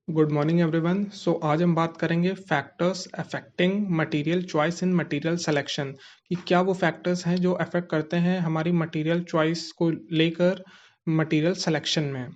Good morning everyone. आज हम बात करेंगे factors affecting material choice in material selection कि क्या वो फैक्टर्स हैं जो अफेक्ट करते हैं हमारी मटेरियल चॉइस को लेकर मटेरियल सिलेक्शन में।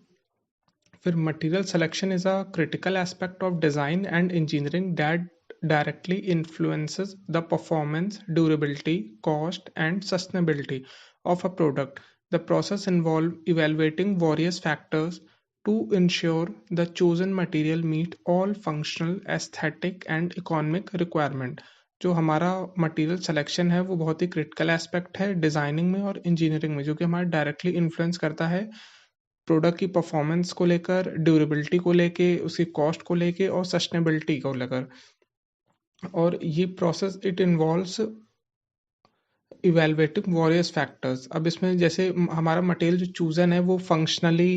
फिर material selection is a critical aspect of design and engineering that directly influences the performance, durability, cost, and sustainability of a product. The process involves evaluating various factors to ensure the chosen material meet all functional, aesthetic, and economic requirement. जो हमारा material selection है वो बहुत ही critical aspect है designing में और engineering में, जो कि हमारा डायरेक्टली इन्फ्लुएंस करता है प्रोडक्ट की परफॉर्मेंस को लेकर, ड्यूरेबिलिटी को लेके, उसकी कॉस्ट को लेके और सस्टेनेबिलिटी को लेकर। और ये process it involves evaluating various factors. अब इसमें जैसे हमारा मटेरियल जो चूजन है वो फंक्शनली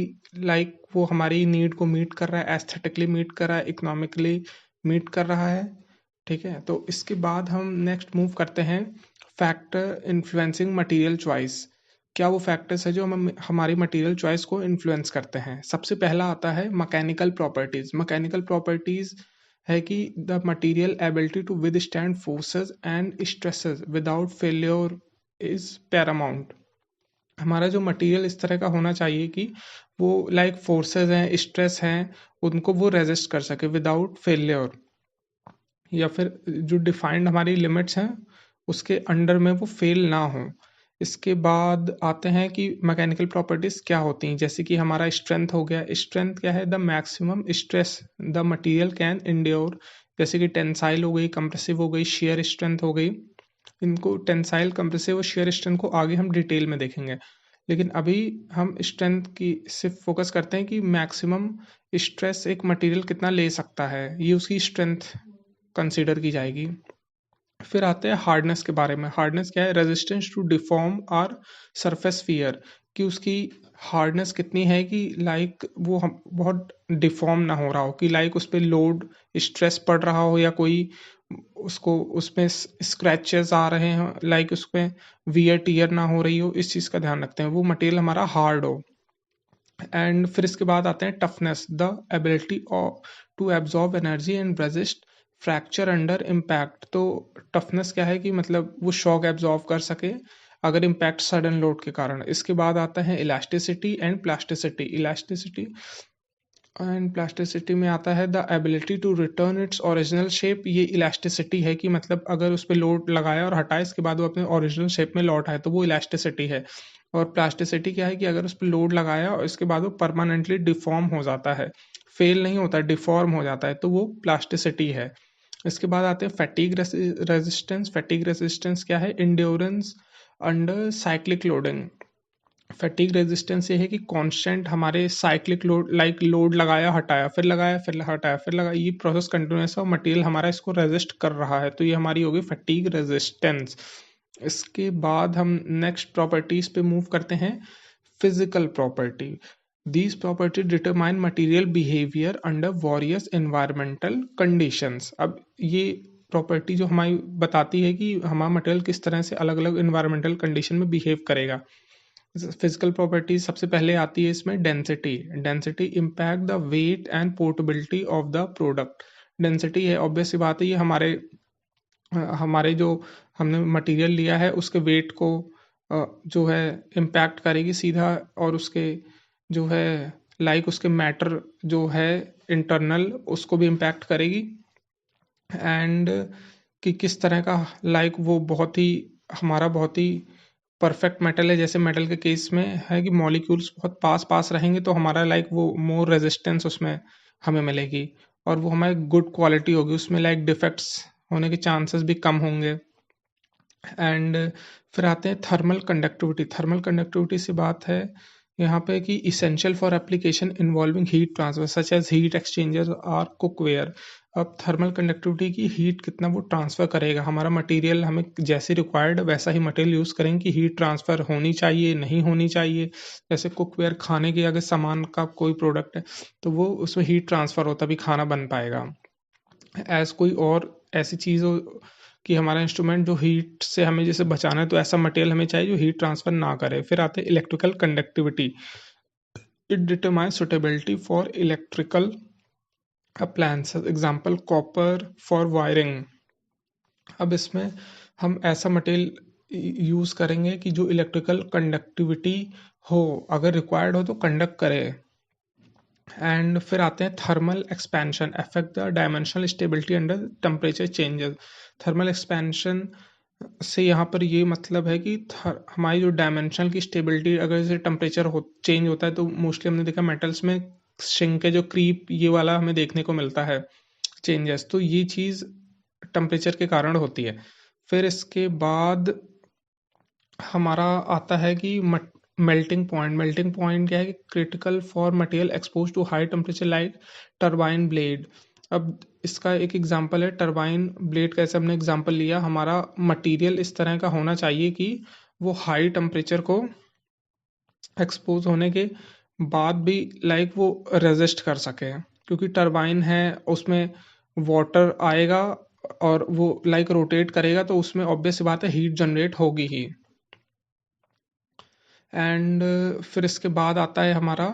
वो हमारी नीड को मीट कर रहा है, एस्थेटिकली मीट कर रहा है, इकोनॉमिकली मीट कर रहा है। ठीक है, तो इसके बाद हम नेक्स्ट मूव करते हैं फैक्टर इन्फ्लुएंसिंग मटेरियल चॉइस। क्या वो फैक्टर्स है जो हम हमारी मटेरियल चॉइस को इन्फ्लुएंस करते हैं। सबसे पहला आता है मैकेनिकल प्रॉपर्टीज। मैकेनिकल प्रॉपर्टीज है कि the material ability to withstand forces and stresses without failure is paramount. हमारा जो मटेरियल इस तरह का होना चाहिए कि वो फोर्सेस हैं, स्ट्रेस हैं, उनको वो रेजिस्ट कर सके विदाउट फेल्योर, या फिर जो डिफाइंड हमारी लिमिट्स हैं उसके अंडर में वो फेल ना हो। इसके बाद आते हैं कि मैकेनिकल प्रॉपर्टीज क्या होती हैं। जैसे कि हमारा स्ट्रेंथ हो गया। स्ट्रेंथ क्या है? The maximum stress the material can endure. जैसे कि टेंसाइल हो गई, कंप्रेसिव हो गई, शेयर स्ट्रेंथ हो गई। इनको टेंसाइल, कंप्रेसिव और शेयर स्ट्रेंथ को आगे हम डिटेल में देखेंगे, लेकिन अभी हम स्ट्रेंथ की सिर्फ फोकस करते हैं कि मैक्सिमम स्ट्रेस एक मटेरियल कितना ले सकता है, ये उसकी स्ट्रेंथ कंसीडर की जाएगी। फिर आते हैं हार्डनेस के बारे में। हार्डनेस क्या है? रेजिस्टेंस टू डिफॉर्म और सरफेस फियर, कि उसकी हार्डनेस कितनी है कि वो हम बहुत डिफॉर्म ना हो रहा हो, कि उस पर लोड स्ट्रेस पड़ रहा हो, या कोई उसको उसमें स्क्रैचेस आ रहे हैं, उसमें वियर टीयर ना हो रही हो। इस चीज़ का ध्यान रखते हैं, वो मटेरियल हमारा हार्ड हो। एंड फिर इसके बाद आते हैं toughness, the ability to absorb energy and resist fracture under impact. तो टफनेस क्या है कि वो शॉक एब्जॉर्ब कर सके अगर इम्पैक्ट सडन लोड के कारण। इसके बाद आता है इलास्टिसिटी एंड प्लास्टिसिटी। इलास्टिसिटी में आता है the ability to return its original shape. ये इलास्टिसिटी है कि अगर उस पर लोड लगाया और हटाए, इसके बाद वो अपने ओरिजिनल शेप में लौट आए, तो वो इलास्टिसिटी है। और प्लास्टिसिटी क्या है कि अगर उस पर लोड लगाया और इसके बाद वो परमानेंटली डिफॉर्म हो जाता है, फेल नहीं होता, डिफॉर्म हो जाता है, तो वो प्लास्टिसिटी है। इसके बाद आते हैं फैटीग रेजिस्टेंस। फैटीग रेजिस्टेंस क्या है? Endurance under cyclic loading. Fatigue resistance ये है कि कांस्टेंट हमारे साइक्लिक लोड, लोड लगाया हटाया, फिर लगाया फिर हटाया फिर लगाया, ये प्रोसेस कंटिन्यूस है और मटेरियल हमारा इसको रेजिस्ट कर रहा है, तो ये हमारी होगी फैटीग रेजिस्टेंस। इसके बाद हम नेक्स्ट प्रॉपर्टीज पे मूव करते हैं। Physical property. These property determine material behaviour under various environmental conditions. अब ये प्रॉपर्टी जो हमारी बताती है कि हमारा मटेरियल किस तरह से अलग अलग एनवायरमेंटल कंडीशन में बिहेव करेगा। फिजिकल प्रॉपर्टी सबसे पहले आती है इसमें density. Density impact the weight and portability of the product. Density है, ऑब्वियस सी बात है, ये हमारे जो हमने मटेरियल लिया है उसके वेट को जो है इम्पैक्ट करेगी सीधा, और उसके जो है उसके मैटर जो है इंटरनल, उसको भी इम्पैक्ट करेगी। एंड कि किस तरह का वो बहुत ही परफेक्ट मेटल है। जैसे मेटल के केस में है कि मॉलिक्यूल्स बहुत पास पास रहेंगे, तो हमारा वो मोर रेजिस्टेंस उसमें हमें मिलेगी, और वो हमारी गुड क्वालिटी होगी, उसमें डिफेक्ट्स होने के चांसेस भी कम होंगे। एंड फिर आते हैं थर्मल कंडक्टिविटी। थर्मल कंडक्टिविटी से बात है यहाँ पे कि essential for application involving heat transfer such as heat exchanger और कुकवेयर। अब थर्मल कंडक्टिविटी की हीट कितना वो ट्रांसफ़र करेगा, हमारा मटेरियल हमें जैसे रिक्वायर्ड वैसा ही मटेरियल यूज़ करेंगे कि हीट ट्रांसफ़र होनी चाहिए, नहीं होनी चाहिए। जैसे कुकवेयर, खाने के अगर सामान का कोई प्रोडक्ट है तो वो उसमें हीट ट्रांसफ़र होता भी खाना बन पाएगा। कोई और ऐसी चीज़ हो कि हमारा इंस्ट्रूमेंट जो हीट से हमें जैसे बचाना है, तो ऐसा मटेरियल हमें चाहिए जो हीट ट्रांसफ़र ना करे। फिर आते हैं electrical conductivity. It determine suitability for electrical appliances example copper for wiring. अब इसमें हम ऐसा मटेरियल यूज़ करेंगे कि जो इलेक्ट्रिकल कंडक्टिविटी हो, अगर रिक्वायर्ड हो तो कंडक्ट करे। एंड फिर आते हैं thermal expansion affect the dimensional stability under temperature changes. Thermal expansion से यहाँ पर ये मतलब है कि हमारी जो डायमेंशनल की स्टेबिलिटी, अगर जैसे टेम्परेचर चेंज होता है तो मोस्टली हमने देखा मेटल्स में श्रिंकेज जो क्रीप ये वाला हमें देखने को मिलता है चेंजेस, तो ये चीज़ टेम्परेचर के कारण होती है। फिर इसके बाद हमारा आता है कि मेल्टिंग पॉइंट क्या है कि critical for material expose to high temperature like turbine blade. अब इसका एक एग्जांपल है टरबाइन ब्लेड का। ऐसे हमने एग्जांपल लिया, हमारा मटेरियल इस तरह का होना चाहिए कि वो हाई टेम्परेचर को एक्सपोज होने के बाद भी लाइक वो रेजिस्ट कर सके, क्योंकि टरबाइन है उसमें वाटर आएगा और वो लाइक रोटेट करेगा तो उसमें ऑब्वियस बात है हीट जनरेट होगी ही। एंड फिर इसके बाद आता है हमारा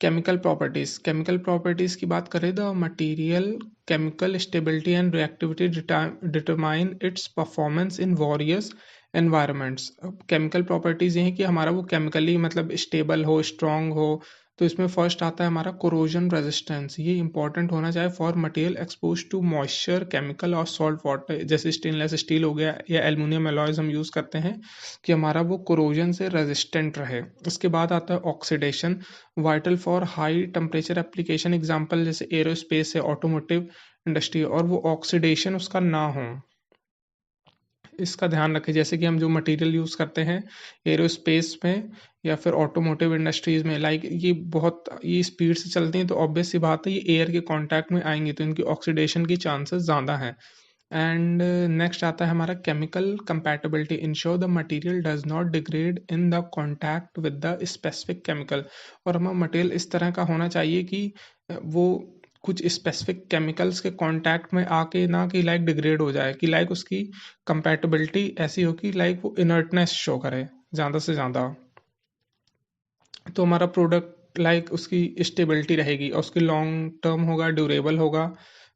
केमिकल प्रॉपर्टीज़ की बात करें तो material chemical stability and reactivity determine its performance in various environments. Chemical properties ये हैं कि हमारा वो केमिकली मतलब स्टेबल हो, स्ट्रांग हो। तो इसमें फर्स्ट आता है हमारा कोरोजन रेजिस्टेंस। ये इंपॉर्टेंट होना चाहिए for material expose to moisture, chemical और सॉल्ट वाटर। जैसे स्टेनलेस स्टील हो गया या एल्युमिनियम एलॉयज हम यूज़ करते हैं कि हमारा वो कोरोजन से रेजिस्टेंट रहे। उसके बाद आता है oxidation, vital for high temperature application. Example जैसे एरोस्पेस है, ऑटोमोटिव इंडस्ट्री, और वो ऑक्सीडेशन उसका ना हो, इसका ध्यान रखें। जैसे कि हम जो मटेरियल यूज़ करते हैं एरोस्पेस में या फिर ऑटोमोटिव इंडस्ट्रीज़ में, लाइक ये स्पीड से चलती हैं तो ऑब्वियस सी बात है ये एयर के कांटेक्ट में आएंगी तो इनकी ऑक्सीडेशन की चांसेस ज़्यादा हैं। एंड नेक्स्ट आता है हमारा chemical compatibility, ensure the material does not degrade in the contact with the specific chemical. और हमारा मटेरियल इस तरह का होना चाहिए कि वो कुछ स्पेसिफिक केमिकल्स के कांटेक्ट में आके ना कि लाइक डिग्रेड हो जाए, कि लाइक उसकी कंपैटिबिलिटी ऐसी हो कि लाइक वो इनर्टनेस शो करे ज़्यादा से ज़्यादा, तो हमारा प्रोडक्ट लाइक उसकी स्टेबिलिटी रहेगी और उसकी लॉन्ग टर्म होगा, ड्यूरेबल होगा।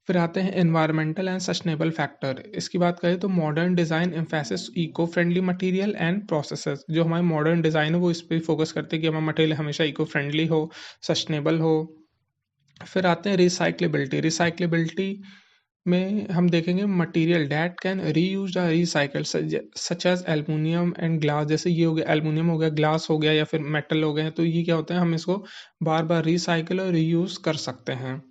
फिर आते हैं एनवायरमेंटल एंड सस्टेनेबल फैक्टर। इसकी बात करें तो modern design emphasis eco friendly material and processes. जो हमारे मॉडर्न डिज़ाइन है वो इस पर फोकस करते हैं कि हमारा मटेरियल हमेशा इको फ्रेंडली हो, सस्टेनेबल हो। फिर आते हैं रिसाइक्लेबिलिटी में हम देखेंगे material that can reuse recycle such as aluminium and glass. जैसे ये हो गया एल्युमिनियम हो गया, ग्लास हो गया या फिर मेटल हो गए, तो ये क्या होता है हम इसको बार बार रिसाइकल और रीयूज कर सकते हैं।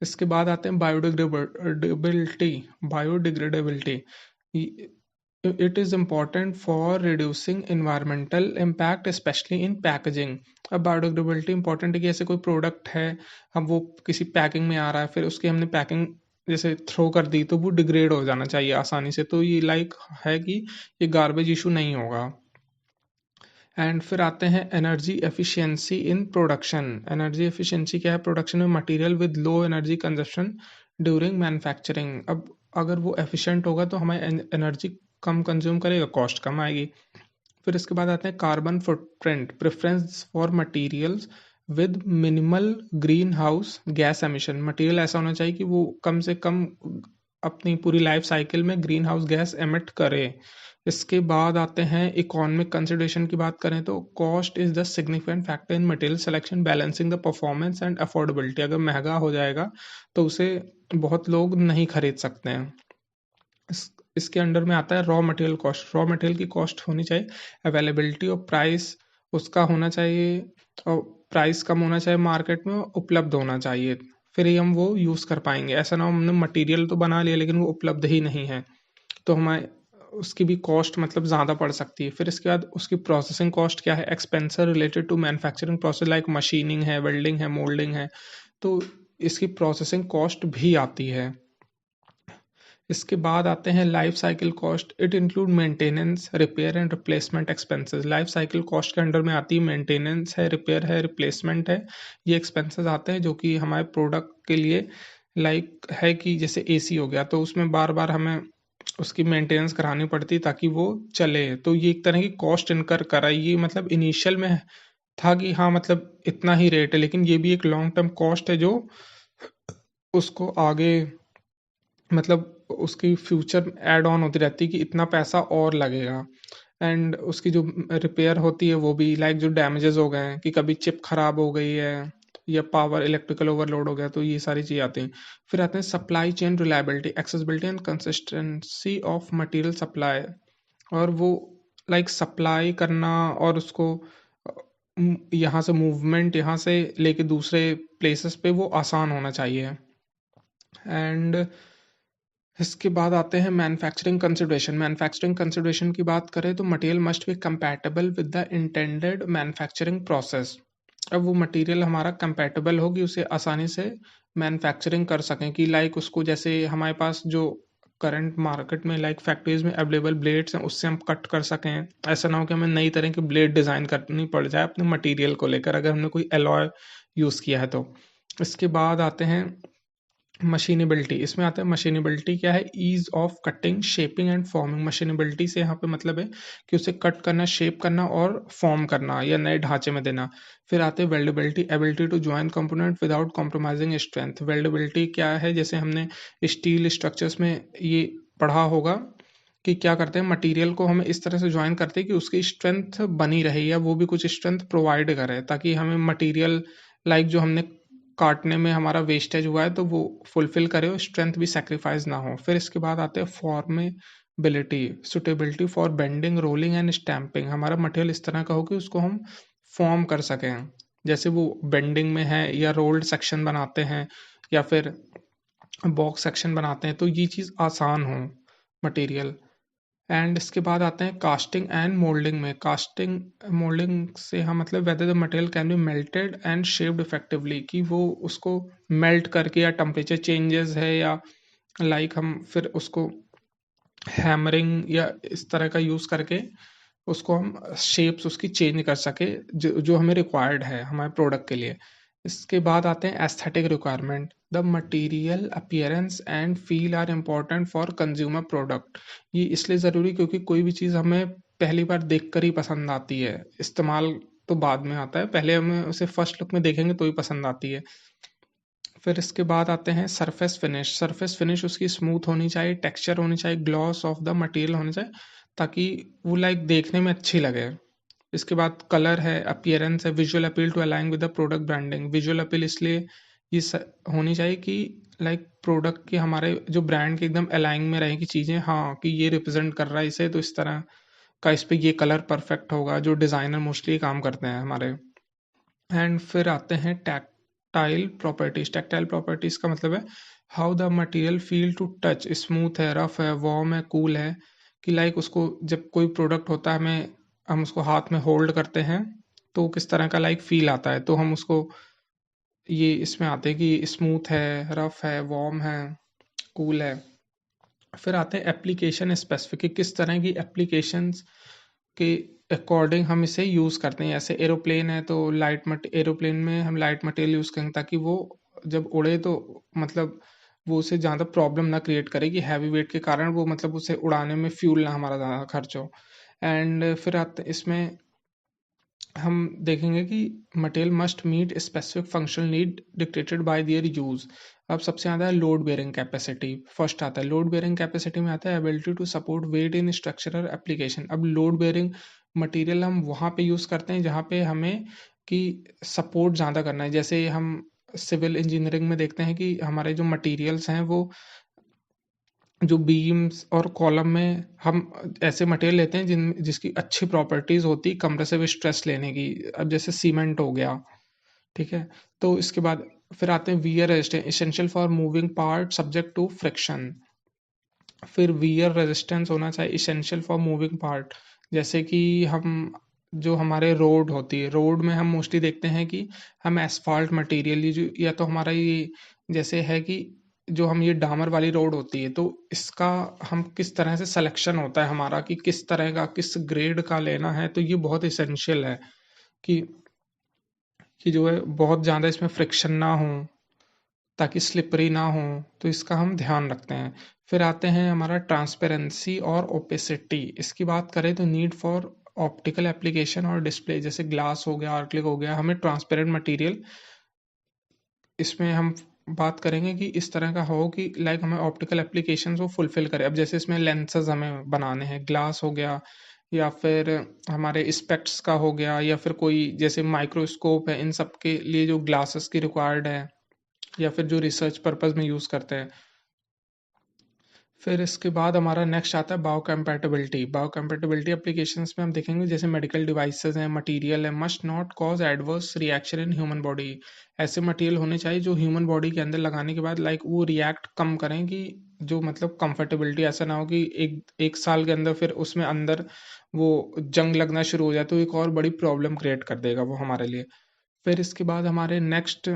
इसके बाद आते हैं biodegradability. It is important for reducing environmental impact specially in packaging. अब बायोडिग्रेडेबिलिटी इंपॉर्टेंट है कि ऐसे कोई प्रोडक्ट है, हम वो किसी पैकिंग में आ रहा है, फिर उसकी हमने पैकिंग जैसे थ्रो कर दी तो वो डिग्रेड हो जाना चाहिए आसानी से, तो ये लाइक है कि ये गार्बेज इशू नहीं होगा। एंड फिर आते हैं energy efficiency in production. Energy efficiency क्या है? प्रोडक्शन में material with low energy consumption during manufacturing. अब अगर वो एफिशिएंट होगा तो हमें एनर्जी कम कंज्यूम करेगा, कॉस्ट कम आएगी। फिर इसके बाद आते हैं carbon footprint, preference for materials with minimal green house gas emission. Material ऐसा होना चाहिए कि वो कम से कम अपनी पूरी लाइफ साइकिल में ग्रीन हाउस गैस एमिट करे। इसके बाद आते हैं इकोनॉमिक कंसिडरेशन की बात करें तो cost is the significant factor in material selection balancing the performance and affordability. अगर महंगा हो जाएगा तो उसे बहुत लोग नहीं खरीद सकते हैं। इसके अंडर में आता है raw material cost. Raw material की कॉस्ट होनी चाहिए, अवेलेबिलिटी और प्राइस उसका होना चाहिए, और प्राइस कम होना चाहिए, मार्केट में उपलब्ध होना चाहिए, फिर ही हम वो यूज़ कर पाएंगे। ऐसा ना हो हमने मटेरियल तो बना लिया लेकिन वो उपलब्ध ही नहीं है, तो हमें उसकी भी कॉस्ट मतलब ज़्यादा पड़ सकती है। फिर इसके बाद उसकी प्रोसेसिंग कॉस्ट क्या है? Expenses related to manufacturing process like machining है, वेल्डिंग है, मोल्डिंग है, तो इसकी प्रोसेसिंग कॉस्ट भी आती है। इसके बाद आते हैं life cycle cost. It include maintenance, repair and replacement expenses. Life cycle cost के अंडर में आती है मेंटेनेंस है, रिपेयर है, रिप्लेसमेंट है। ये एक्सपेंसेस आते हैं जो कि हमारे प्रोडक्ट के लिए लाइक है कि जैसे एसी हो गया तो उसमें बार बार हमें उसकी मेंटेनेंस करानी पड़ती ताकि वो चले, तो ये एक तरह की कॉस्ट इनकर कराई। ये मतलब इनिशियल में था कि हाँ मतलब इतना ही रेट है, लेकिन ये भी एक लॉन्ग टर्म कॉस्ट है जो उसको आगे मतलब उसकी फ्यूचर ऐड ऑन होती रहती है कि इतना पैसा और लगेगा। एंड उसकी जो रिपेयर होती है वो भी लाइक जो डैमेजेस हो गए हैं कि कभी चिप खराब हो गई है या पावर इलेक्ट्रिकल ओवरलोड हो गया, तो ये सारी चीज़ें आती हैं। फिर आते हैं supply chain reliability, accessibility and consistency of material supply. और वो लाइक सप्लाई करना और उसको यहाँ से मूवमेंट यहाँ से लेके दूसरे प्लेसेस पे वो आसान होना चाहिए। एंड इसके बाद आते हैं मैन्युफैक्चरिंग कंसिडरेशन। मैन्युफैक्चरिंग कंसिडरेशन की बात करें तो material must be compatible with the intended manufacturing process. अब वो मटेरियल हमारा कंपैटिबल हो कि उसे आसानी से मैन्युफैक्चरिंग कर सकें, कि लाइक उसको जैसे हमारे पास जो करंट मार्केट में लाइक फैक्ट्रीज में अवेलेबल ब्लेड्स हैं उससे हम कट कर सकें। ऐसा ना हो कि हमें नई तरह की ब्लेड डिज़ाइन करनी पड़ जाए अपने मटेरियल को लेकर अगर हमने कोई एलॉय यूज़ किया है तो। इसके बाद आते हैं मशीनेबिलिटी। इसमें आता है मशीनेबिलिटी क्या है, ease of cutting shaping and forming. Machinability से यहाँ पे मतलब है कि उसे कट करना, शेप करना और फॉर्म करना या नए ढांचे में देना। फिर आते हैं weldability, ability to join component without compromising strength. Weldability क्या है, जैसे हमने स्टील स्ट्रक्चर्स में ये पढ़ा होगा कि क्या करते हैं, मटेरियल को हमें इस तरह से ज्वाइन करते हैं कि उसकी स्ट्रेंथ बनी रहे या वो भी कुछ स्ट्रेंथ प्रोवाइड करे, ताकि हमें मटेरियल लाइक जो हमने काटने में हमारा वेस्टेज हुआ है तो वो फुलफिल करे और स्ट्रेंथ भी सेक्रीफाइस ना हो। फिर इसके बाद आते हैं formability, suitability for bending rolling and stamping. हमारा मटेरियल इस तरह का हो कि उसको हम फॉर्म कर सकें, जैसे वो बेंडिंग में है या रोल्ड सेक्शन बनाते हैं या फिर बॉक्स सेक्शन बनाते हैं, तो ये चीज़ आसान हो मटेरियल। एंड इसके बाद आते हैं कास्टिंग एंड मोल्डिंग में। कास्टिंग मोल्डिंग से हम मतलब whether the material can be melted and shaped effectively, कि वो उसको मेल्ट करके या टेम्परेचर चेंजेस है या लाइक हम फिर उसको हैमरिंग या इस तरह का यूज़ करके उसको हम शेप्स उसकी चेंज कर सके जो जो हमें रिक्वायर्ड है हमारे प्रोडक्ट के लिए। इसके बाद आते हैं aesthetic requirement. The material appearance and feel are important for consumer product. ये इसलिए ज़रूरी क्योंकि कोई भी चीज़ हमें पहली बार देख कर ही पसंद आती है, इस्तेमाल तो बाद में आता है, पहले हमें उसे फर्स्ट लुक में देखेंगे तो ही पसंद आती है। फिर इसके बाद आते हैं सरफेस फिनिश। सरफेस फिनिश उसकी स्मूथ होनी चाहिए, टेक्सचर होनी चाहिए, ग्लॉस ऑफ द मटेरियल होना चाहिए, ताकि वो लाइक देखने में अच्छी लगे। इसके बाद कलर है, अपीयरेंस है, visual appeal to align with the product branding. Visual appeal इसलिए ये होनी चाहिए कि लाइक प्रोडक्ट की हमारे जो ब्रांड के एकदम अलाइन में रहे कि चीज़ें, हाँ कि ये रिप्रेजेंट कर रहा है इसे, तो इस तरह का इस पे ये कलर परफेक्ट होगा, जो डिज़ाइनर मोस्टली काम करते हैं हमारे। एंड फिर आते हैं टैक्टाइल प्रॉपर्टीज। टैक्टाइल प्रॉपर्टीज का मतलब है how the material feel to touch, smooth है, रफ है, वार्म है, कूल है, कि लाइक उसको जब कोई प्रोडक्ट होता है हमें हम उसको हाथ में होल्ड करते हैं तो किस तरह का लाइक फील आता है, तो हम उसको ये इसमें आते हैं कि स्मूथ है, रफ है, वार्म है, कूल है। फिर आते हैं एप्लीकेशन स्पेसिफिक, कि किस तरह की एप्लीकेशंस के अकॉर्डिंग हम इसे यूज़ करते हैं। ऐसे एरोप्लेन है तो लाइट मट एरोप्लेन में हम लाइट मटेरियल यूज़ करेंगे ताकि वो जब उड़े तो मतलब वो उसे ज़्यादा प्रॉब्लम ना क्रिएट करे कि हैवी वेट के कारण वो मतलब उसे उड़ाने में फ्यूल ना हमारा ज़्यादा खर्च हो। एंड फिर आते इसमें हम देखेंगे कि material must meet specific functional need dictated by their use. अब सबसे ज़्यादा है लोड बेयरिंग कैपेसिटी। फर्स्ट आता है लोड बेयरिंग कैपेसिटी में आता है ability to support weight in structural application. अब लोड बेयरिंग मटेरियल हम वहाँ पे यूज़ करते हैं जहाँ पे हमें कि सपोर्ट ज़्यादा करना है। जैसे हम सिविल इंजीनियरिंग में देखते हैं कि हमारे जो मटेरियल्स हैं वो जो बीम्स और कॉलम में हम ऐसे मटेरियल लेते हैं जिसकी अच्छी प्रॉपर्टीज होती है कंप्रेसिव स्ट्रेस लेने की। अब जैसे सीमेंट हो गया, ठीक है। तो इसके बाद फिर आते हैं wear resistance, essential for moving part subject to friction. फिर वियर रेजिस्टेंस होना चाहिए, एसेंशियल फॉर मूविंग पार्ट। जैसे कि हम जो हमारे रोड होती है, रोड में हम मोस्टली देखते हैं कि हम एसफाल्ट मटेरियल जो या तो हमारा ये जैसे है कि जो हम ये डामर वाली रोड होती है तो इसका हम किस तरह से सिलेक्शन होता है हमारा कि किस तरह का किस ग्रेड का लेना है, तो ये बहुत इसेंशियल है कि जो है बहुत ज़्यादा इसमें फ्रिक्शन ना हो ताकि स्लिपरी ना हो, तो इसका हम ध्यान रखते हैं। फिर आते हैं हमारा ट्रांसपेरेंसी और ओपेसिटी। इसकी बात करें तो नीड फॉर ऑप्टिकल एप्लीकेशन और डिस्प्ले, जैसे ग्लास हो गया, आर्कलिक हो गया, हमें ट्रांसपेरेंट मटेरियल इसमें हम बात करेंगे कि इस तरह का हो कि लाइक हमें ऑप्टिकल एप्लीकेशंस वो फुलफ़िल करे। अब जैसे इसमें लेंसेज़ हमें बनाने हैं, ग्लास हो गया या फिर हमारे स्पेक्ट्स का हो गया या फिर कोई जैसे माइक्रोस्कोप है, इन सब के लिए जो ग्लासेस की रिक्वायर्ड है या फिर जो रिसर्च पर्पज़ में यूज़ करते हैं। फिर इसके बाद हमारा नेक्स्ट आता है बायोकम्पैटिबिलिटी। बायोकम्पैटिबिलिटी एप्लीकेशंस में हम देखेंगे जैसे मेडिकल डिवाइसेस हैं, मटेरियल है, must not cause adverse reaction in human body. ऐसे मटेरियल होने चाहिए जो ह्यूमन बॉडी के अंदर लगाने के बाद लाइक वो रिएक्ट कम करें, कि जो मतलब कंफर्टेबिलिटी ऐसा ना हो कि एक एक साल के अंदर फिर उसमें अंदर वो जंग लगना शुरू हो जाए तो एक और बड़ी प्रॉब्लम क्रिएट कर देगा वो हमारे लिए। फिर इसके बाद हमारे नेक्स्ट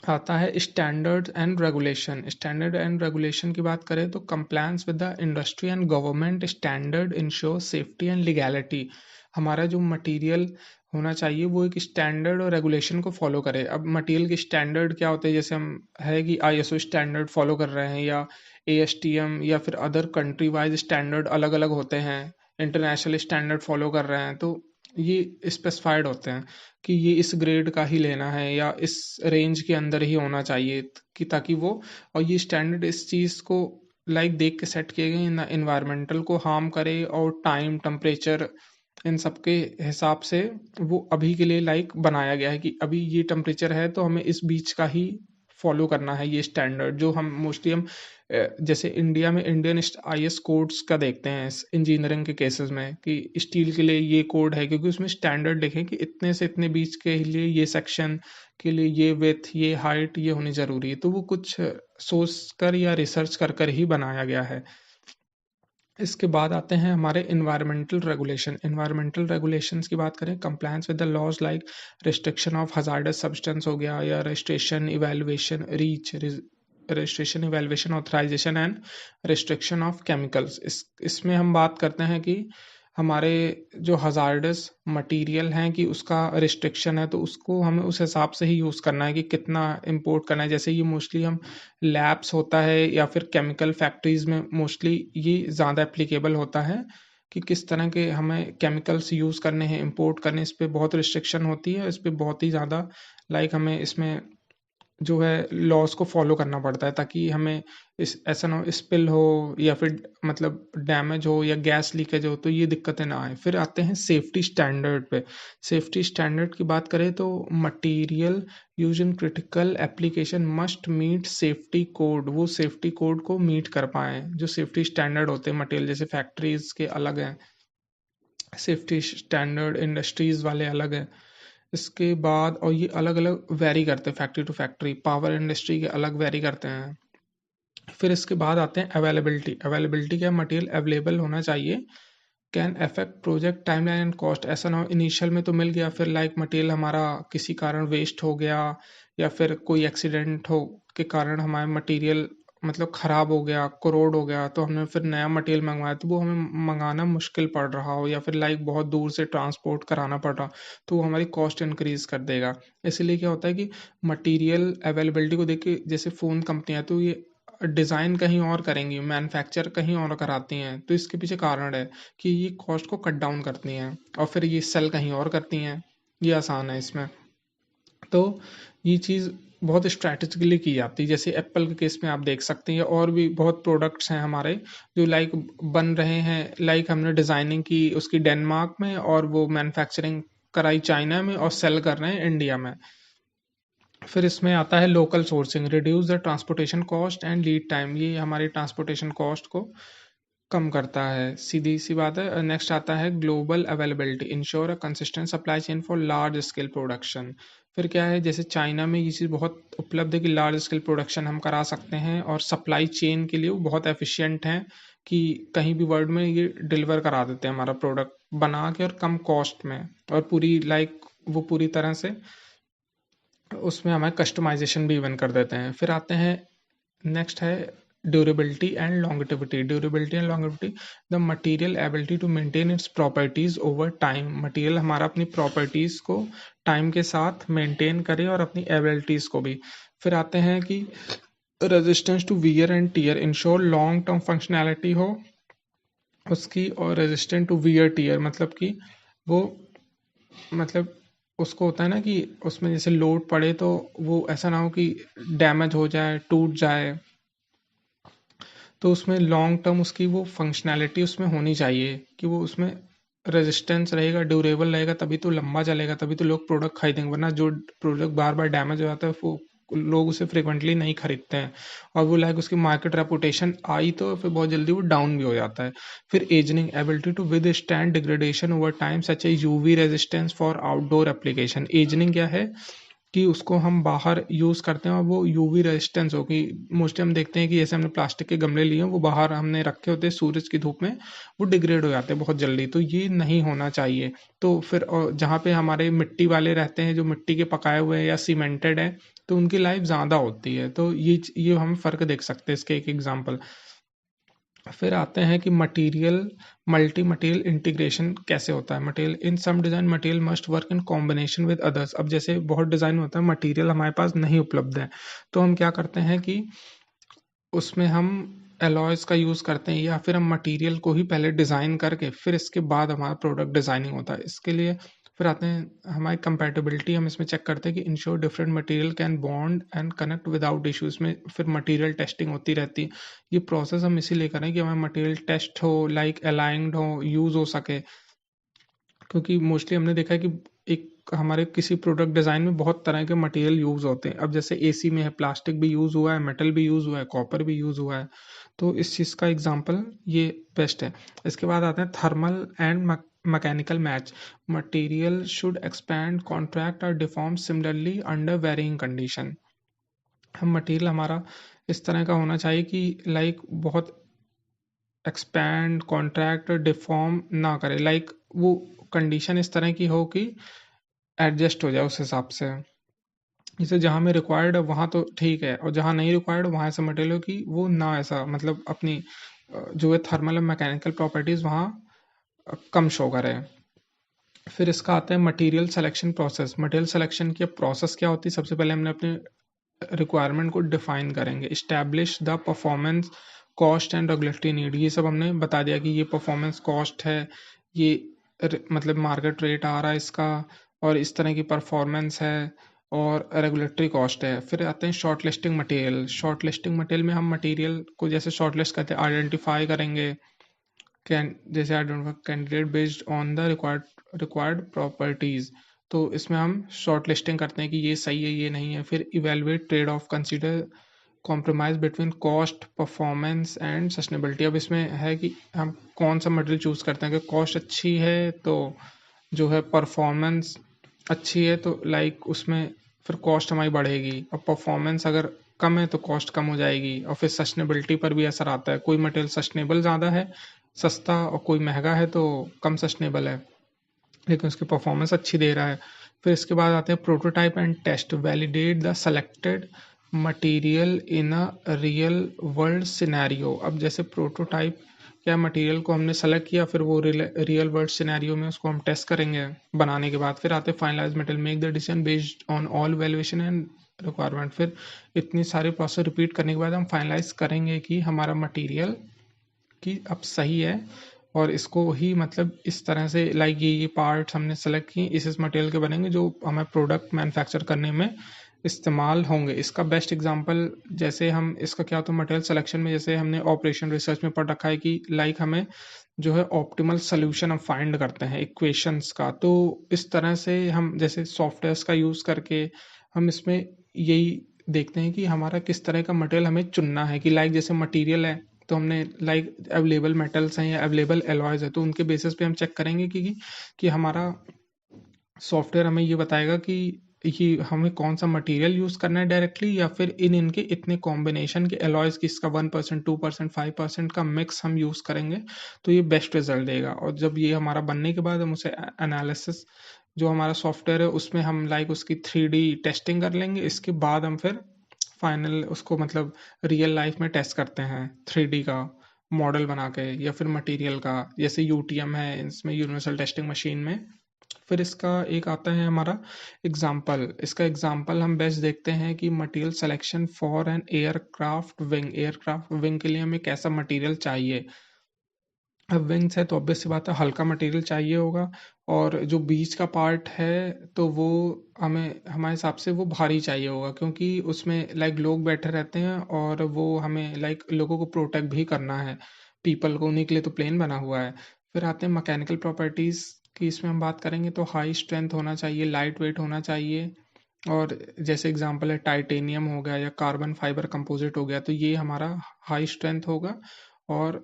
आता है standard and regulation. Standard and regulation की बात करें तो compliance with the industry and government standard ensure safety and legality. हमारा जो मटेरियल होना चाहिए वो एक स्टैंडर्ड और रेगुलेशन को फॉलो करे। अब मटेरियल के स्टैंडर्ड क्या होते हैं, जैसे हम है कि आईएसओ स्टैंडर्ड फॉलो कर रहे हैं या एएसटीएम या फिर अदर कंट्री वाइज स्टैंडर्ड अलग अलग होते हैं, इंटरनेशनल स्टैंडर्ड फॉलो कर रहे हैं, तो ये स्पेसिफाइड होते हैं कि ये इस ग्रेड का ही लेना है या इस रेंज के अंदर ही होना चाहिए, कि ताकि वो, और ये स्टैंडर्ड इस चीज़ को लाइक देख के सेट किए गए ना इन्वायरमेंटल को हार्म करे और टाइम टेम्परेचर इन सब के हिसाब से वो अभी के लिए लाइक बनाया गया है कि अभी ये टेम्परेचर है तो हमें इस बीच का ही फॉलो करना है। ये स्टैंडर्ड जो हम मोस्टली हम जैसे इंडिया में इंडियन आईएस कोड्स का देखते हैं इंजीनियरिंग के केसेस में कि स्टील के लिए ये कोड है क्योंकि उसमें स्टैंडर्ड लिखे कि इतने से इतने बीच के लिए ये सेक्शन के लिए ये विथ ये हाइट ये होनी ज़रूरी है, तो वो कुछ सोच कर या रिसर्च कर कर ही बनाया गया है। इसके बाद आते हैं हमारे इन्वायरमेंटल रेगुलेशन। इन्वायरमेंटल रेगुलेशंस की बात करें, compliance with the laws like restriction of hazardous substance हो गया या registration evaluation REACH, registration evaluation authorisation and restriction of chemicals. इसमें हम बात करते हैं कि हमारे जो हजार्डस मटेरियल हैं कि उसका रिस्ट्रिक्शन है तो उसको हमें उस हिसाब से ही यूज़ करना है कि कितना इंपोर्ट करना है। जैसे ये मोस्टली हम लैब्स होता है या फिर केमिकल फैक्ट्रीज में मोस्टली ये ज़्यादा एप्लीकेबल होता है कि किस तरह के हमें केमिकल्स यूज़ करने हैं, इंपोर्ट करने, इस पे बहुत रिस्ट्रिक्शन होती है। इस पे बहुत ही ज़्यादा लाइक हमें इसमें जो है लॉज को फॉलो करना पड़ता है ताकि हमें इस ऐसा ना हो स्पिल हो या फिर मतलब डैमेज हो या गैस लीकेज हो तो ये दिक्कतें ना आए। फिर आते हैं सेफ्टी स्टैंडर्ड पे। सेफ्टी स्टैंडर्ड की बात करें तो material use in critical application must meet safety code. वो सेफ्टी कोड को मीट कर पाए। जो सेफ्टी स्टैंडर्ड होते हैं मटेरियल जैसे फैक्ट्रीज के अलग हैं सेफ्टी स्टैंडर्ड, इंडस्ट्रीज वाले अलग हैं। इसके बाद और ये अलग अलग वेरी करते हैं factory to factory, power industry के अलग वेरी करते हैं। फिर इसके बाद आते हैं अवेलेबिलिटी। अवेलेबिलिटी क्या, मटेरियल अवेलेबल होना चाहिए। Can affect project timeline and cost. ऐसा ना हो इनिशियल में तो मिल गया फिर लाइक मटेरियल हमारा किसी कारण वेस्ट हो गया या फिर कोई एक्सीडेंट हो के कारण हमारा मटेरियल मतलब ख़राब हो गया, करोड हो गया, तो हमने फिर नया मटेरियल मंगवाया तो वो हमें मंगाना मुश्किल पड़ रहा हो या फिर लाइक बहुत दूर से ट्रांसपोर्ट कराना पड़ रहा, तो वो हमारी कॉस्ट इंक्रीज़ कर देगा। इसीलिए क्या होता है कि मटेरियल अवेलेबिलिटी को देख के जैसे फ़ोन कंपनियाँ तो ये डिज़ाइन कहीं और करेंगी, मैन्युफैक्चर कहीं और कराती हैं, तो इसके पीछे कारण है कि ये कॉस्ट को कट डाउन करती हैं और फिर ये सेल कहीं और करती हैं। ये आसान है इसमें। तो ये चीज़ बहुत स्ट्रैटेजिकली की जाती है। जैसे एप्पल के केस में आप देख सकते हैं और भी बहुत प्रोडक्ट्स हैं हमारे जो लाइक बन रहे हैं, लाइक हमने डिज़ाइनिंग की उसकी डेनमार्क में और वो मैन्युफैक्चरिंग कराई चाइना में और सेल कर रहे हैं इंडिया में। फिर इसमें आता है local sourcing, reduce the transportation cost and lead time. ये हमारी ट्रांसपोर्टेशन कॉस्ट को कम करता है, सीधी सी बात है। नेक्स्ट आता है global availability, ensure a consistent supply chain for large scale production. फिर क्या है, जैसे चाइना में ये चीज़ बहुत उपलब्ध है कि लार्ज स्केल प्रोडक्शन हम करा सकते हैं और सप्लाई चेन के लिए वो बहुत एफिशिएंट हैं कि कहीं भी वर्ल्ड में ये डिलीवर करा देते हैं हमारा प्रोडक्ट बना के और कम कॉस्ट में और पूरी लाइक वो पूरी तरह से उसमें हमें कस्टमाइजेशन भी इवन कर देते हैं। फिर आते हैं नेक्स्ट है durability and longevity. Durability and longevity, the material ability to maintain its properties over time. Material हमारा अपनी प्रॉपर्टीज को टाइम के साथ मेंटेन करे और अपनी एबिलिटीज को भी। फिर आते हैं कि resistance to wear and tear, ensure long term functionality हो उसकी और रेजिस्टेंट टू वियर टीयर मतलब कि वो मतलब उसको होता है ना कि उसमें जैसे लोड पड़े तो वो ऐसा ना हो कि डैमेज हो जाए, टूट जाए। तो उसमें लॉन्ग टर्म उसकी वो फंक्शनैलिटी उसमें होनी चाहिए कि वो उसमें रेजिस्टेंस रहेगा, ड्यूरेबल रहेगा, तभी तो लंबा चलेगा, तभी तो लोग प्रोडक्ट खरीदेंगे। वरना जो प्रोडक्ट बार बार डैमेज हो जाता है वो लोग उसे फ्रिक्वेंटली नहीं खरीदते हैं, और वो लाइक उसकी मार्केट रेपुटेशन आई तो फिर बहुत जल्दी वो डाउन भी हो जाता है। फिर ageing, ability to withstand degradation over time such as UV resistance for outdoor application. Ageing क्या है कि उसको हम बाहर यूज़ करते हैं और वो यूवी रेजिस्टेंस हो कि मोस्टली हम देखते हैं कि जैसे हमने प्लास्टिक के गमले लिए हैं, वो बाहर हमने रखे होते हैं सूरज की धूप में, वो डिग्रेड हो जाते हैं बहुत जल्दी, तो ये नहीं होना चाहिए। तो फिर जहाँ पे हमारे मिट्टी वाले रहते हैं, जो मिट्टी के पकाए हुए हैं या सीमेंटेड है, तो उनकी लाइफ ज़्यादा होती है। तो ये हम फ़र्क देख सकते हैं इसके एक एग्जांपल। फिर आते हैं कि मटेरियल, मल्टी मटेरियल इंटीग्रेशन कैसे होता है। Material in some design material must work in combination with others. अब जैसे बहुत डिज़ाइन होता है, मटेरियल हमारे पास नहीं उपलब्ध है, तो हम क्या करते हैं कि उसमें हम एलॉयज़ का यूज़ करते हैं, या फिर हम मटेरियल को ही पहले डिज़ाइन करके फिर इसके बाद हमारा प्रोडक्ट डिज़ाइनिंग होता है। इसके लिए फिर आते हैं हमारी कंपैटिबिलिटी, हम इसमें चेक करते हैं कि ensure different material can bond and connect without issues में फिर मटेरियल टेस्टिंग होती रहती है। ये प्रोसेस हम इसीलिए करें कि हमारा मटेरियल टेस्ट हो, लाइक अलाइंड हो, यूज़ हो सके। क्योंकि मोस्टली हमने देखा है कि एक हमारे किसी प्रोडक्ट डिज़ाइन में बहुत तरह के मटेरियल यूज़ होते हैं। अब जैसे एसी में है, प्लास्टिक भी यूज़ हुआ है, मेटल भी यूज़ हुआ है, कॉपर भी यूज़ हुआ है। तो इस चीज़ का एग्जांपल ये बेस्ट है। इसके बाद आते हैं thermal and mechanical match. Material should expand, contract और deform similarly under varying condition. हम मटेरियल हमारा इस तरह का होना चाहिए कि लाइक बहुत एक्सपैंड, कॉन्ट्रैक्ट, डिफॉर्म ना करे, लाइक वो कंडीशन इस तरह की हो कि एडजस्ट हो जाए उस हिसाब से। जैसे जहाँ में रिक्वायर्ड है वहाँ तो ठीक है, और जहाँ नहीं रिक्वायर्ड वहाँ ऐसा मटेरियल हो कि वो ना ऐसा मतलब अपनी जो है थर्मल और मैकेनिकल प्रॉपर्टीज़ वहाँ कम शो करे। फिर इसका आता है material selection process. Material selection की प्रोसेस क्या होती है, सबसे पहले हमने अपने रिक्वायरमेंट को डिफाइन करेंगे। Establish the performance, cost and regulatory need, ये सब हमने बता दिया कि ये परफॉर्मेंस कॉस्ट है, ये मतलब मार्केट रेट आ रहा है इसका, और इस तरह की परफॉर्मेंस है, और रेगुलेटरी कॉस्ट है। फिर आते हैं short listing material. Short listing material में हम मटेरियल को जैसे शॉर्ट लिस्ट करते हैं, आइडेंटिफाई करेंगे, कैन जैसे identify candidate based on the required properties. तो इसमें हम शॉर्ट लिस्टिंग करते हैं कि ये सही है, ये नहीं है। फिर evaluate trade off, consider compromise between cost, performance and sustainability. अब इसमें है कि हम कौन सा मटेरियल चूज़ करते हैं, कि कॉस्ट अच्छी है तो जो है परफॉर्मेंस अच्छी है तो लाइक उसमें फिर कॉस्ट हमारी बढ़ेगी, और परफॉर्मेंस अगर कम है तो कॉस्ट कम हो जाएगी। और फिर सस्टेनेबिलिटी पर भी असर आता है, कोई मटेरियल सस्टेनेबल ज़्यादा है, सस्ता, और कोई महंगा है तो कम सस्टेनेबल है लेकिन उसकी परफॉर्मेंस अच्छी दे रहा है। फिर इसके बाद आते हैं prototype and test. Validate the selected material in a real world scenario. अब जैसे प्रोटोटाइप क्या, मटेरियल को हमने सेलेक्ट किया, फिर वो रियल वर्ल्ड सिनेरियो में उसको हम टेस्ट करेंगे बनाने के बाद। फिर आते हैं finalise material, make the decision based on all valuation and requirement. फिर इतनी सारे प्रोसेस रिपीट करने के बाद हम फाइनलाइज करेंगे कि हमारा मटेरियल कि अब सही है, और इसको ही मतलब इस तरह से लाइक ये पार्ट्स हमने सेलेक्ट किए, इस मटेरियल के बनेंगे जो हमें प्रोडक्ट मैन्युफैक्चर करने में इस्तेमाल होंगे। इसका बेस्ट एग्जांपल जैसे हम इसका क्या होता है मटेरियल सिलेक्शन में, जैसे हमने ऑपरेशन रिसर्च में पढ़ रखा है कि लाइक हमें जो है ऑप्टिमल सोल्यूशन हम फाइंड करते हैं इक्वेशंस का। तो इस तरह से हम जैसे सॉफ्टवेयर्स का यूज़ करके हम इसमें यही देखते हैं कि हमारा किस तरह का मटेरियल हमें चुनना है। कि लाइक जैसे मटेरियल है तो हमने लाइक अवेलेबल मेटल्स हैं या अवेलेबल एलॉयज़ है, तो उनके बेसिस पे हम चेक करेंगे कि हमारा सॉफ्टवेयर हमें ये बताएगा कि ये हमें कौन सा मटेरियल यूज़ करना है डायरेक्टली, या फिर इनके इतने कॉम्बिनेशन के एलॉयज़ की इसका 1%, 2%, 5% का मिक्स हम यूज़ करेंगे तो ये बेस्ट रिजल्ट देगा। और जब ये हमारा बनने के बाद हम उसे एनालिसिस, जो हमारा सॉफ्टवेयर है उसमें हम लाइक उसकी 3D टेस्टिंग कर लेंगे। इसके बाद हम फिर फाइनल उसको मतलब रियल लाइफ में टेस्ट करते हैं 3D का मॉडल बना के, या फिर मटेरियल का, जैसे यूटीएम है इसमें, यूनिवर्सल टेस्टिंग मशीन में। फिर इसका एक आता है हमारा एग्जाम्पल। इसका एग्जाम्पल हम बेस्ट देखते हैं कि material selection for an aircraft wing. Aircraft wing के लिए हमें कैसा मटेरियल चाहिए। अब विंग्स है तो ऑब्वियस सी बात है हल्का मटेरियल चाहिए होगा, और जो बीच का पार्ट है तो वो हमें हमारे हिसाब से वो भारी चाहिए होगा, क्योंकि उसमें लाइक लोग बैठे रहते हैं और वो हमें लाइक लोगों को प्रोटेक्ट भी करना है, पीपल को, उन्हीं के लिए तो प्लेन बना हुआ है। फिर आते हैं मैकेनिकल प्रॉपर्टीज़ की, इसमें हम बात करेंगे तो हाई स्ट्रेंथ होना चाहिए, लाइट वेट होना चाहिए, और जैसे एग्जांपल है टाइटेनियम हो गया या कार्बन फाइबर कंपोजिट हो गया, तो ये हमारा हाई स्ट्रेंथ होगा और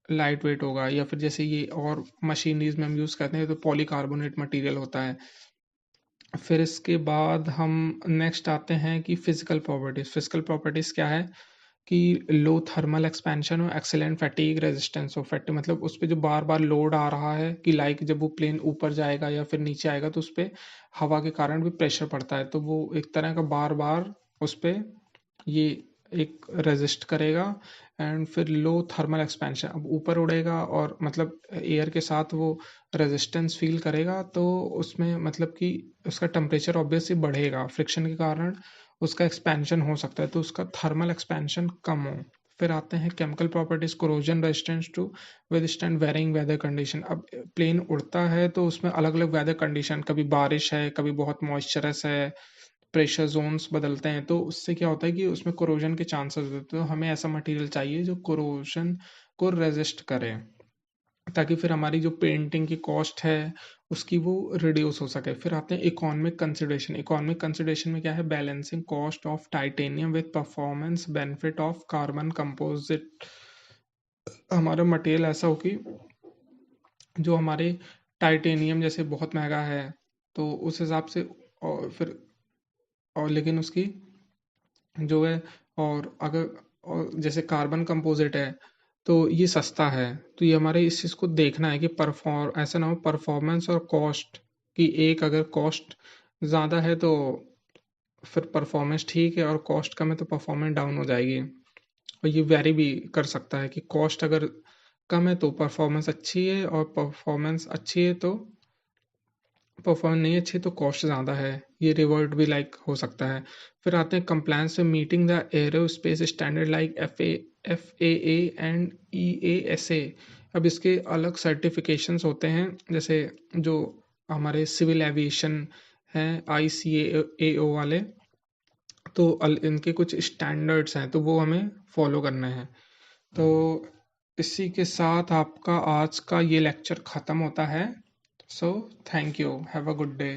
लाइट वेट होगा। या फिर जैसे ये और मशीनरीज में हम यूज़ करते हैं तो पॉलीकार्बोनेट मटेरियल होता है। फिर इसके बाद हम नेक्स्ट आते हैं कि फिजिकल प्रॉपर्टीज़ क्या है कि लो थर्मल एक्सपेंशन और एक्सीलेंट फैटिग रेजिस्टेंस हो। फैट मतलब उस पे जो बार बार लोड आ रहा है कि लाइक जब वो प्लेन ऊपर जाएगा या फिर नीचे आएगा तो उस पे हवा के कारण भी प्रेशर पड़ता है, तो वो एक तरह का बार बार उस पे ये एक रेजिस्ट करेगा। एंड फिर लो थर्मल एक्सपेंशन, अब ऊपर उड़ेगा और मतलब एयर के साथ वो रेजिस्टेंस फील करेगा, तो उसमें मतलब कि उसका टेम्परेचर ऑब्वियसली बढ़ेगा, फ्रिक्शन के कारण उसका एक्सपेंशन हो सकता है, तो उसका थर्मल एक्सपेंशन कम हो। फिर आते हैं chemical properties, corrosion resistance to withstand varying weather condition. अब प्लेन उड़ता है तो उसमें अलग अलग वेदर कंडीशन, कभी बारिश है, कभी बहुत मॉइस्चरस है, प्रेशर जोन्स बदलते हैं, तो उससे क्या होता है कि उसमें कोरोजन के चांसेस होते हैं, तो हमें ऐसा मटेरियल चाहिए जो कोरोजन को रेजिस्ट करे, ताकि फिर हमारी जो पेंटिंग की कॉस्ट है उसकी वो रिड्यूस हो सके। फिर आते हैं इकोनॉमिक कंसिडरेशन में क्या है, balancing cost of titanium with performance benefit of carbon composite. हमारा मटेरियल ऐसा हो कि जो हमारे टाइटेनियम जैसे बहुत महंगा है तो उस हिसाब से, और फिर और लेकिन उसकी जो है, और अगर और जैसे कार्बन कंपोजिट है तो ये सस्ता है, तो ये हमारे इस चीज़ को देखना है कि परफॉर्म ऐसा ना हो परफॉर्मेंस और कॉस्ट की, एक अगर कॉस्ट ज़्यादा है तो फिर परफॉर्मेंस ठीक है, और कॉस्ट कम है तो परफॉर्मेंस डाउन हो जाएगी। और ये वेरी भी कर सकता है कि कॉस्ट अगर कम है तो परफॉर्मेंस अच्छी है, और परफॉर्मेंस अच्छी है तो परफॉर्मेंस नहीं अच्छी तो कॉस्ट ज़्यादा है, ये रिवर्ट भी लाइक हो सकता है। फिर आते हैं कंप्लायंस में meeting the aerospace standard like FAA and EASA। अब इसके अलग सर्टिफिकेशंस होते हैं, जैसे जो हमारे सिविल एविएशन हैं ICAO वाले, तो इनके कुछ स्टैंडर्ड्स हैं तो वो हमें फॉलो करने हैं। तो इसी के साथ आपका आज का ये लेक्चर ख़त्म होता है। So thank you, have a good day.